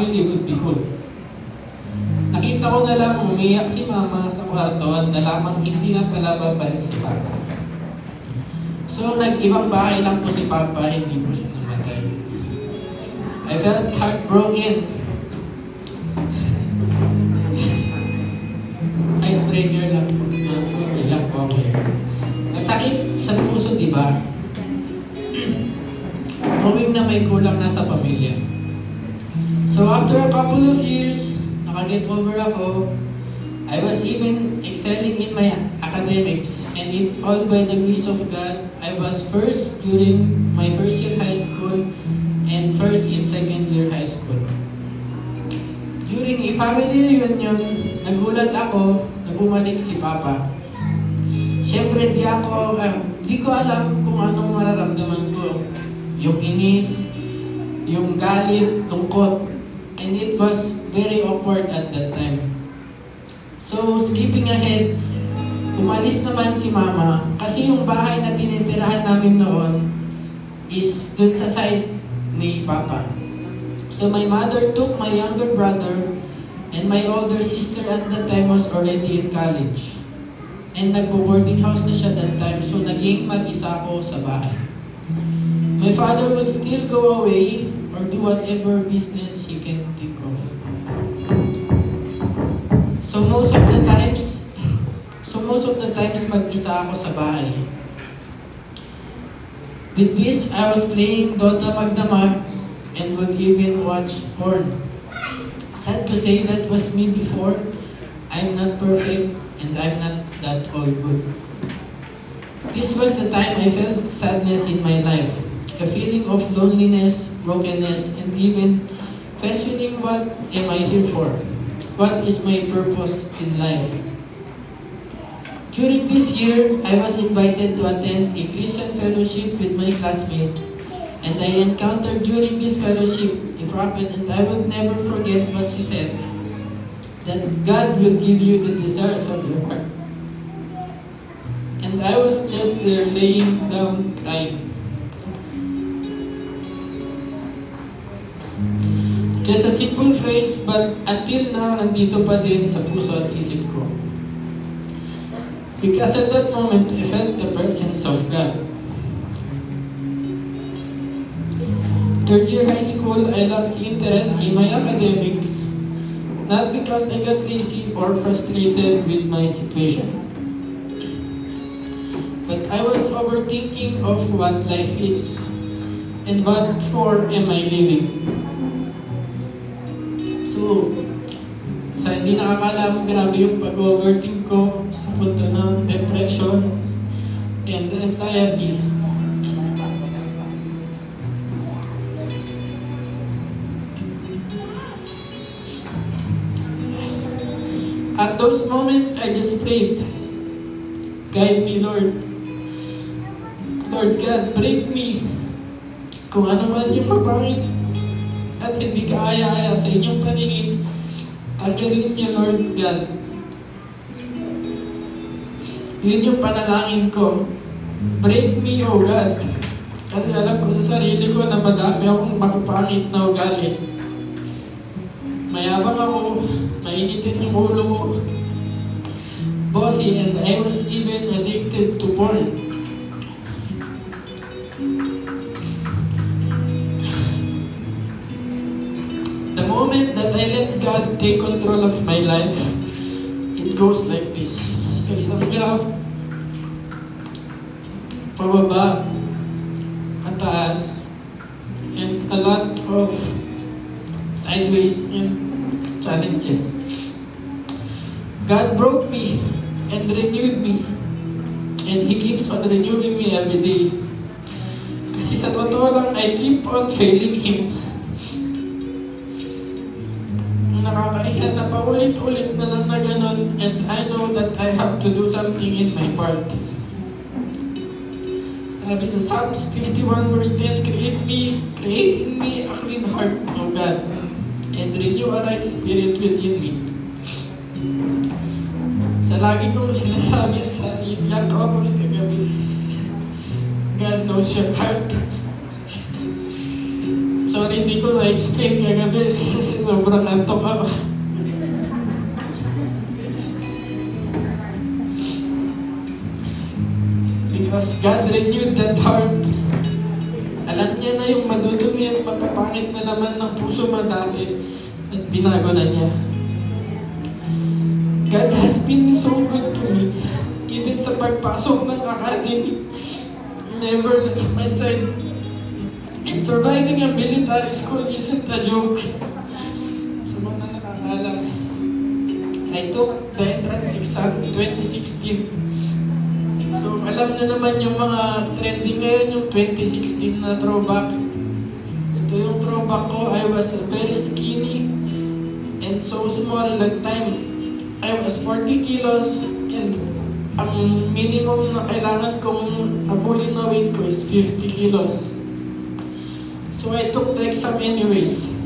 Really would be full. Nakita ko na lang umiyak si mama sa kwarto at nalamang hindi na pala babalik si papa. So nag-ibang bahay lang po si papa, hindi po siya namatay. I felt heartbroken. Icebreaker lang po. Iyak po ako. Masakit sa puso, di ba? Knowing na may kulang na sa pamilya. So after a couple of years, nakaget over ako. I was even excelling in my academics, and it's all by the grace of God. I was first during my first year high school and first in second year high school. During a family reunion, nagulat ako na bumalik si Papa. Siyempre, di ko alam kung anong mararamdaman ko. Yung inis, yung galit, tungkot. And it was very awkward at that time. So, skipping ahead, umalis naman si Mama kasi yung bahay na tinitirahan namin noon is dun sa side ni Papa. So, my mother took my younger brother and my older sister at that time was already in college. And nagbo-boarding house na siya that time, so naging mag-isa ako sa bahay. My father would still go away or do whatever business he can think of. So most of the times mag-isa ako sa bahay. With this, I was playing Dota Magdamag and would even watch porn. Sad to say that was me before. I'm not perfect and I'm not that all good. This was the time I felt sadness in my life. A feeling of loneliness, brokenness, and even questioning what am I here for? What is my purpose in life? During this year, I was invited to attend a Christian fellowship with my classmates, and I encountered during this fellowship a prophet, and I will never forget what she said, that God will give you the desires of your heart. And I was just there laying down crying. Just a simple phrase, but until now, nandito pa din sa puso at isip ko. Because at that moment, I felt the presence of God. Third year high school, I lost interest in my academics, not because I got lazy or frustrated with my situation, but I was overthinking of what life is and what for am I living. So, sa hindi nakakaalam, grabe yung pag-overthink ko sa punto ng depression and anxiety. At those moments, I just prayed, guide me, Lord. Lord God, break me kung ano man yung mapangit at hindi kaaya-aya sa inyong paningin. Tanggalin niyo, Lord God. Yun yung panalangin ko. Break me, O God. Kasi alam ko sa sarili ko na madami akong makapangit na ugali. Mayabang ako, mainitin yung ulo ko, bossy, and I was even addicted to porn. The moment that I let God take control of my life, it goes like this. So isang graph, pababa, pataas, and a lot of sideways and challenges. God broke me and renewed me, and He keeps on renewing me every day. Kasi sa totoo lang, I keep on failing Him. Nakakahiya na paulit-ulit na lang na ganun, and I know that I have to do something in my part. Sabi sa Psalms 51 verse 10, create in me a clean heart, O God, and renew a right spirit within me. Sa lagi kong sinasabi sa young couples kagabi, God knows your heart. Sorry, hindi ko na-explain kagabi kasi sobrang antok ako. Because God renewed that heart. Alam niya na yung madudumi at mapapangit na naman ng puso mo dati at binago na niya. God has been so good to me. Even sa pagpasok ng academy, never left my side. And surviving a military school isn't a joke. Sa mga nakakalam, I took the entrance exam in 2016. So, alam na naman yung mga trending ngayon, yung 2016 na throwback. Ito yung throwback ko. I was very skinny and so small that time. I was 40 kilos and ang minimum na kailangan kong abulin na weight ko is 50 kilos. So, I took the exam anyways.